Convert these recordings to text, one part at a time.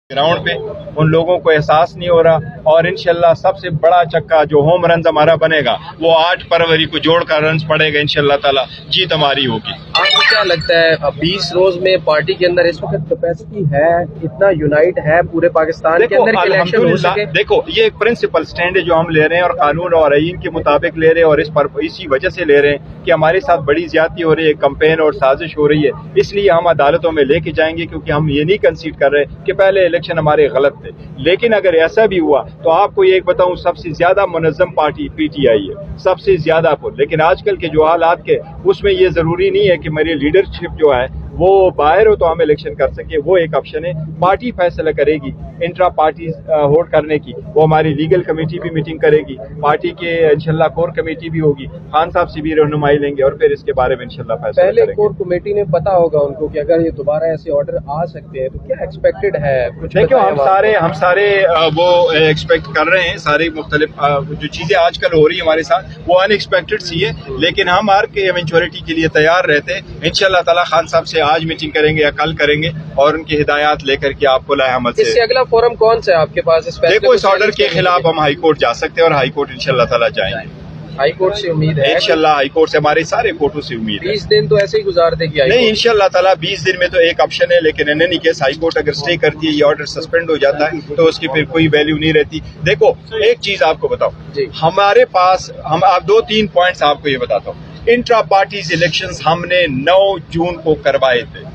Ground पे उन लोगों को एहसास नहीं हो रहा। और इंशाल्लाह सबसे बड़ा चक्का जो होम रन हमारा बनेगा वो 8 फरवरी को जोड़कर रन पड़ेगा, इंशाल्लाह ताला जीत हमारी होगी। आपको क्या लगता है 20 रोज में पार्टी के अंदर इस वक्त कैपेसिटी है, इतना यूनाइट है पूरे पाकिस्तान के अंदर कि इलेक्शन हो सके? देखो ये एक प्रिंसिपल स्टैंड है जो हम ले रहे हैं और कानून और आईन के मुताबिक ले रहे हैं, और इसी वजह से ले रहे हैं कि हमारे साथ बड़ी ज्यादती हो रही है, कैंपेन और साजिश हो रही है, इसलिए हम अदालतों में लेके जाएंगे, क्योंकि हम ये नहीं कंसीड कर रहे कि पहले इलेक्शन हमारे गलत थे। लेकिन अगर ऐसा भी हुआ तो आपको ये एक बताऊं, सबसे ज्यादा मुनज़्ज़म पार्टी पीटीआई है, सबसे ज्यादा पुर। लेकिन आजकल के जो हालात के उसमें ये जरूरी नहीं है कि मेरी लीडरशिप जो है वो बाहर हो तो हम इलेक्शन कर सके, वो एक ऑप्शन है। पार्टी फैसला करेगी इंट्रा पार्टी होल्ड करने की, वो हमारी लीगल कमेटी भी मीटिंग करेगी, पार्टी के इंशाल्लाह कोर कमेटी भी होगी, खान साहब से भी रहनुमाई लेंगे और फिर इसके बारे में इंशाल्लाह फैसला पहले करेंगे। कोर कमेटी ने पता होगा उनको कि अगर ये दोबारा ऐसे ऑर्डर आ सकते हैं तो क्या एक्सपेक्टेड है? कुछ देखो हम सारे वो एक्सपेक्ट कर रहे हैं, सारी मुख्तलिफ जो चीजें आजकल हो रही है हमारे साथ वो अनएक्सपेक्टेड सी है, लेकिन हम हर के इवेंचुअलिटी के लिए तैयार रहते हैं। इंशाल्लाह ताला खान साहब से आज मीटिंग करेंगे या कल करेंगे और उनकी हिदायत लेकर के आपको लाए अमल से। इससे अगला फोरम कौन सा है आपके पास? देखो इस ऑर्डर के खिलाफ हम हाई कोर्ट जा सकते हैं और हाई कोर्ट इंशाल्लाह ताला जाएंगे। हाई कोर्ट से उम्मीद है इंशाल्लाह, हाई कोर्ट से हमारे सारे कोर्टों से उम्मीद है। 20 दिन तो ऐसे ही गुजार देगी नहीं, इंशाल्लाह ताला 20 दिन में तो एक ऑप्शन है, लेकिन in any case high court अगर स्टे करती है, ये ऑर्डर सस्पेंड हो जाता है तो उसकी फिर कोई वैल्यू नहीं रहती। देखो एक चीज आपको बताओ, हमारे पास आप 2-3 पॉइंट्स आपको ये बताता हूँ। इंट्रा पार्टीज इलेक्शंस हमने 9 जून को करवाए थे।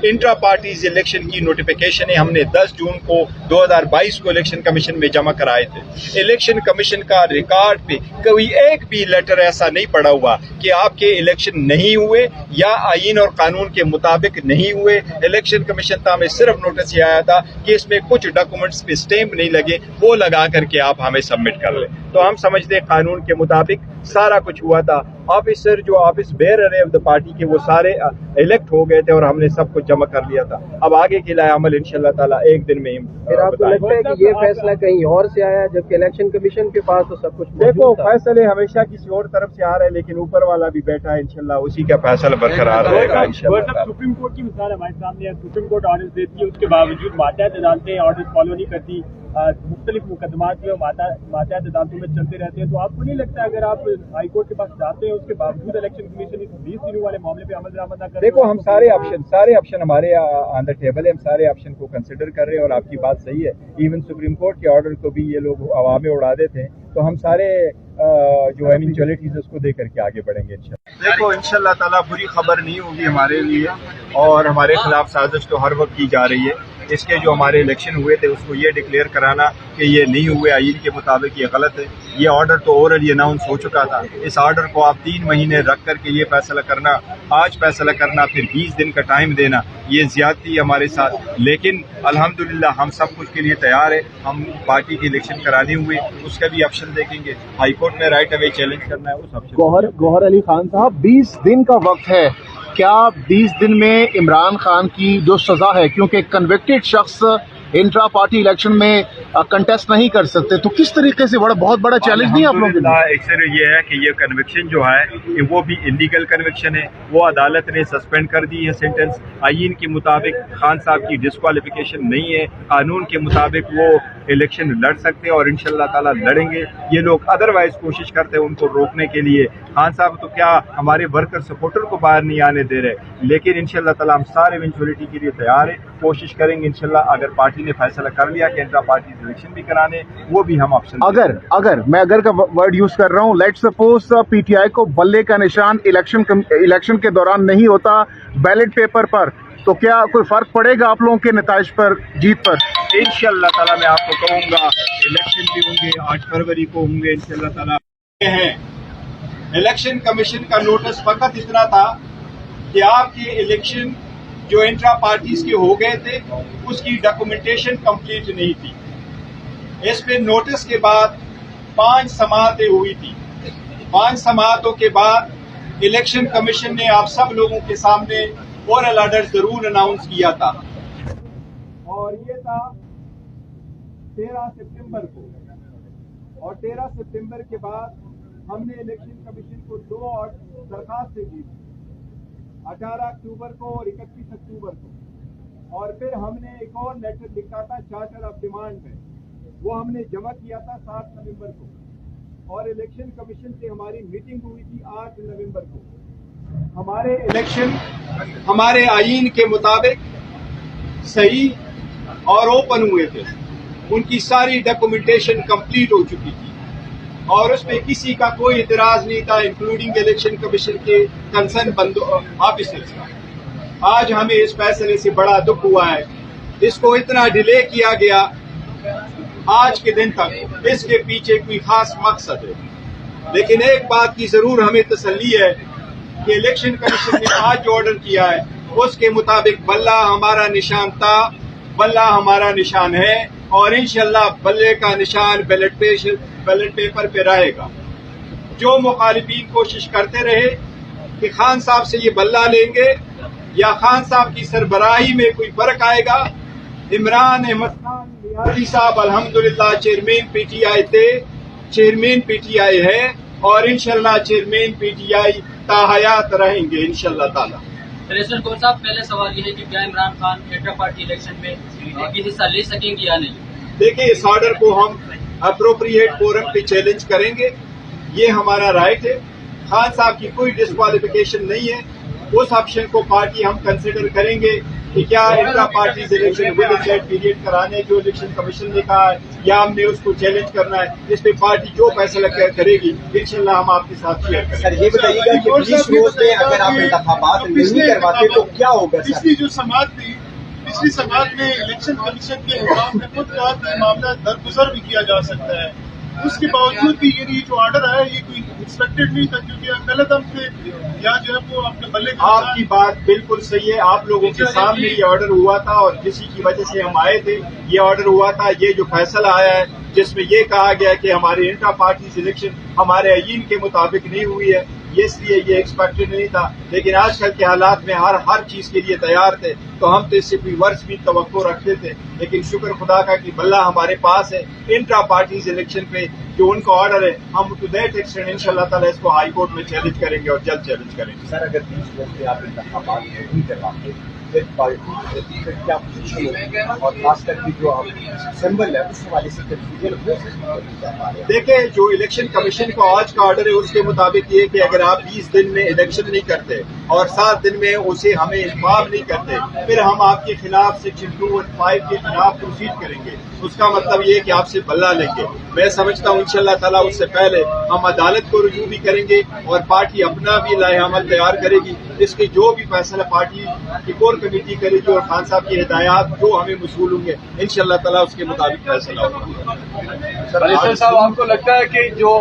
इंट्रा पार्टीज इलेक्शन की नोटिफिकेशन हमने 10 जून को 2022 को इलेक्शन कमीशन में जमा कराए थे। इलेक्शन कमीशन का रिकॉर्ड पे कोई एक भी लेटर ऐसा नहीं पड़ा हुआ कि आपके इलेक्शन नहीं हुए या आईन और कानून के मुताबिक नहीं हुए। इलेक्शन कमीशन था हमें सिर्फ नोटिस ये आया था कि इसमें कुछ डॉक्यूमेंट्स पे स्टैंप नहीं लगे, वो लगा करके आप हमें सबमिट कर लें। तो हम समझते हैं कानून के मुताबिक सारा कुछ हुआ था। ऑफिसर जो ऑफिस बेरर है ऑफ द पार्टी के वो सारे इलेक्ट हो गए थे और हमने सब कुछ जमा कर लिया था। अब आगे के लिए अमल इंशाल्लाह ताला एक दिन में ही। फिर आपको लगता है कि ये फैसला कहीं और से आया जबकि इलेक्शन कमीशन के पास तो सब कुछ? देखो फैसले हमेशा किसी और तरफ से आ रहे हैं, लेकिन ऊपर वाला भी बैठा है, इंशाल्लाह उसी का फैसला बरकरार रहेगा इंशाल्लाह। सुप्रीम कोर्ट की मिसाल हमारे सामने है, सुप्रीम कोर्ट ऑर्डर देती है, उसके बावजूद मातहत अदालतें ऑर्डर फॉलो नहीं करती, मुख्तलिफ मुकदमात जो मातहत अदालतों में चलते रहते हैं। तो आपको नहीं लगता अगर आप हाई कोर्ट के पास जाते हैं उसके बावजूद इलेक्शन कमीशन इस 20 दिनों वाले मामले पे अमल दरामद न करे? देखो हम सारे ऑप्शन हमारे ऑन द टेबल है, हम सारे ऑप्शन को कंसिडर कर रहे हैं और आपकी बात सही है। इवन सुप्रीम कोर्ट के ऑर्डर को भी ये लोग हवा में उड़ा देते हैं, तो हम सारे जो इवेंचुअलिटीज उसको दे करके आगे बढ़ेंगे इंशाल्लाह। देखो इंशाल्लाह ताला बुरी खबर नहीं होगी हमारे लिए, और हमारे खिलाफ साजिश तो हर वक्त की जा रही है। इसके जो हमारे इलेक्शन हुए थे उसको ये डिक्लेयर कराना कि ये नहीं हुए आईन के मुताबिक, ये गलत है। ये ऑर्डर तो ऑलरेडी अनाउंस हो चुका था। इस ऑर्डर को आप 3 महीने रख करके ये फैसला करना, आज फैसला करना फिर 20 दिन का टाइम देना, ये ज्यादती है हमारे साथ। लेकिन अल्हम्दुलिल्लाह हम सब कुछ के लिए तैयार है। हम पार्टी की इलेक्शन कराने हुए उसका भी ऑप्शन देखेंगे, हाई कोर्ट में राइट अवे चैलेंज करना है उस ऑप्शन। गौहर अली खान साहब, 20 दिन का वक्त है, क्या 20 दिन में इमरान खान की जो सजा है, क्योंकि कन्विक्टेड शख्स इंट्रा पार्टी इलेक्शन में कंटेस्ट नहीं कर सकते, तो किस तरीके से बहुत बड़ा चैलेंज नहीं आप लोगों के लिए? अक्सर ये है कि ये कन्विक्शन जो है वो भी इलीगल कन्विक्शन है, वो अदालत ने सस्पेंड कर दी है सेंटेंस। आईन के मुताबिक खान साहब की डिस्क्वालिफिकेशन नहीं है, कानून के मुताबिक वो इलेक्शन लड़ सकते हैं और इंशाल्लाह ताला लड़ेंगे। ये लोग अदरवाइज कोशिश करते हैं उनको रोकने के लिए। खान साहब तो क्या हमारे वर्कर सपोर्टर को बाहर नहीं आने दे रहे, लेकिन इंशाल्लाह ताला हम सारे इवेंचुअलिटी के लिए तैयार है, कोशिश करेंगे इंशाल्लाह। अगर पार्टी ने फैसला कर लिया कि इंट्रा पार्टी इलेक्शन भी कराने, वो भी हम ऑप्शन। अगर मैं का वर्ड यूज कर रहा हूँ, लेट्स सपोज पीटीआई को बल्ले का निशान इलेक्शन के दौरान नहीं होता बैलेट पेपर पर, तो क्या कोई फर्क पड़ेगा आप लोगों के नताइज पर, जीत पर? इंशाल्लाह ताला मैं आपको कहूँगा इलेक्शन भी होंगे, 8 फरवरी को होंगे इंशाल्लाह ताला। इलेक्शन कमीशन का नोटिस फकत इतना था कि आपके इलेक्शन जो इंट्रा पार्टीज के हो गए थे उसकी डॉक्यूमेंटेशन कंप्लीट नहीं थी। इस पे नोटिस के बाद 5 समाअतें हुई थी। 5 समाअतों के बाद इलेक्शन कमीशन ने आप सब लोगों के सामने ओरल ऑर्डर जरूर अनाउंस किया था, और ये था 13 सितंबर को। और 13 सितंबर के बाद हमने इलेक्शन कमीशन को 2 दरखास्तें दी, 18 अक्टूबर को और 31 अक्टूबर को। اور پھر ہم نے ایک اور لیٹر لکھا تھا چارٹر آف ڈیمانڈ میں، وہ ہم نے جمع کیا تھا 7 نومبر کو، اور الیکشن کمیشن سے ہماری میٹنگ ہوئی تھی 8 نومبر کو۔ ہمارے الیکشن ہمارے آئین کے مطابق صحیح اور اوپن ہوئے تھے، ان کی ساری ڈاکومنٹیشن کمپلیٹ ہو چکی تھی اور اس میں کسی کا کوئی اعتراض نہیں تھا، انکلوڈنگ الیکشن کمیشن کے کنسرن آفیسرز کا۔ آج ہمیں اس فیصلے سے بڑا دکھ ہوا ہے، اس کو اتنا ڈیلے کیا گیا آج کے دن تک، اس کے پیچھے کوئی خاص مقصد ہے، لیکن ایک بات کی ضرور ہمیں تسلی ہے کہ الیکشن کمیشن نے آج جو آرڈر کیا ہے اس کے مطابق بلہ ہمارا نشان تھا، بلہ ہمارا نشان ہے، اور انشاءاللہ بلے کا نشان بیلٹ پیپر پہ رہے گا۔ جو مخالفین کوشش کرتے رہے کہ خان صاحب سے یہ بلہ لیں گے یا خان صاحب کی سربراہی میں کوئی فرق آئے گا، عمران احمد خان نیازی صاحب الحمدللہ چیئرمین پی ٹی آئی تھے، چیئرمین پی ٹی آئی ہے، اور انشاءاللہ چیئرمین پی ٹی آئی تاحیات رہیں گے انشاءاللہ تعالی۔ ریشن کور صاحب، پہلے سوال یہ ہے کہ کیا Imran Khan inter party election میں حصہ لے سکیں گے یا نہیں؟ دیکھیں، اس آرڈر کو ہم اپروپریٹ فورم پہ چیلنج کریں گے، یہ ہمارا رائٹ ہے۔ خان صاحب کی کوئی ڈسکوالیفیکیشن نہیں ہے، اس آپشن کو پارٹی ہم کنسیڈر کریں گے کہ کیا intra parties election with in that period کرانے جو الیکشن کمیشن نے کہا ہے، یا ہم نے اس کو چیلنج کرنا ہے۔ اس پہ پارٹی جو فیصلہ کرے گی انشاءاللہ ہم آپ کے ساتھ شیئر کریں گے۔ سر یہ بتائیے گا کہ 20 روز میں اگر آپ انتخابات نہیں کرواتے تو کیا ہوگا؟ پچھلی جو سماعت تھی، پچھلی سماعت میں الیکشن کمیشن کے حکام نے خود کہا کہ معاملہ درگزر بھی کیا جا سکتا ہے، اس کے باوجود بھی یہ جو آرڈر آیا یہ کوئی ایکسپیکٹڈ نہیں تھا، کیونکہ غلط ہم سے یا جو ہے وہ اپنے بلے آپ کی بات بالکل صحیح ہے، آپ لوگوں کے سامنے یہ آرڈر ہوا تھا اور کسی کی وجہ سے ہم آئے تھے، یہ آرڈر ہوا تھا۔ یہ جو فیصلہ آیا ہے جس میں یہ کہا گیا کہ ہمارے انٹرا پارٹیز الیکشن ہمارے آئین کے مطابق نہیں ہوئی ہے، اس لیے یہ ایکسپیکٹڈ نہیں تھا، لیکن آج کل کے حالات میں ہر چیز کے لیے تیار تھے، تو ہم تو اس سے کوئی ورس بھی توقع رکھتے تھے، لیکن شکر خدا کا کہ بلہ ہمارے پاس ہے۔ انٹرا پارٹیز الیکشن پہ جو ان کا آرڈر ہے، ہم ٹو دیٹ ایکسٹینڈ انشاءاللہ تعالیٰ اس کو ہائی کورٹ میں چیلنج کریں گے اور جلد چیلنج کریں گے۔ سر اگر 20 روز میں آپ انتخابات نہیں کرواتے پھر کیا پوزیشن ہوگی، اور خاص کر کے جو آپ سمبل ہے اس حوالے سے کنفیوژن ہو سکتا ہے؟ دیکھیں، جو الیکشن کمیشن کا آج کا آرڈر ہے اس کے مطابق یہ کہ اگر آپ 20 دن میں الیکشن نہیں کرتے اور 7 دن میں اسے ہمیں انفارم نہیں کرتے، پھر ہم آپ کے خلاف سیکشن 215 کے خلاف پروسیڈ کریں گے۔ اس کا مطلب یہ کہ آپ سے بلہ لیں گے۔ میں سمجھتا ہوں انشاءاللہ تعالیٰ اس سے پہلے ہم عدالت کو رجوع بھی کریں گے اور پارٹی اپنا بھی لائحہ عمل تیار کرے گی، اس کے جو بھی فیصلہ پارٹی کی کور کمیٹی کرے گی اور خان صاحب کی ہدایات جو ہمیں موصول ہوں گے انشاءاللہ تعالیٰ اس کے مطابق فیصلہ ہوگا۔ رجسٹر صاحب، آپ کو لگتا ہے کہ جو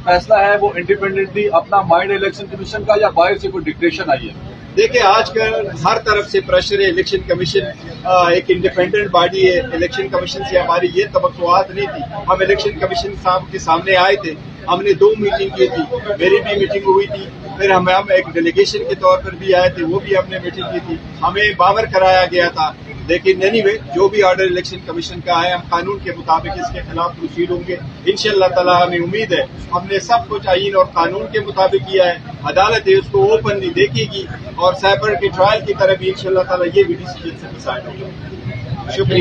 فیصلہ ہے وہ انڈیپینڈنٹلی اپنا مائنڈ الیکشن کمیشن کا یا باہر سے کوئی ڈکٹیشن آئی ہے؟ دیکھیں، آج کل ہر طرف سے پریشر ہے، الیکشن کمیشن ایک انڈیپینڈنٹ باڈی ہے، الیکشن کمیشن سے ہماری یہ توقعات نہیں تھی۔ ہم الیکشن کمیشن صاحب کے سامنے آئے تھے، ہم نے 2 میٹنگ کی تھی، میری بھی میٹنگ ہوئی تھی، پھر ہم ایک ڈیلیگیشن کے طور پر بھی آئے تھے، وہ بھی ہم نے میٹنگ کی تھی، ہمیں باور کرایا گیا تھا۔ لیکن اینی وے جو بھی آرڈر الیکشن کمیشن کا ہے، ہم قانون کے مطابق اس کے خلاف پروسیڈ ہوں گے انشاءاللہ تعالیٰ۔ ہمیں امید ہے ہم نے سب کچھ آئین اور قانون کے مطابق کیا ہے، عدالت ہے اس کو اوپنلی دیکھے گی اور سائبر کے ٹرائل کی طرح بھی انشاءاللہ تعالیٰ یہ بھی ڈیسیجن سے ڈیسائڈ ہوگا۔ شکریہ۔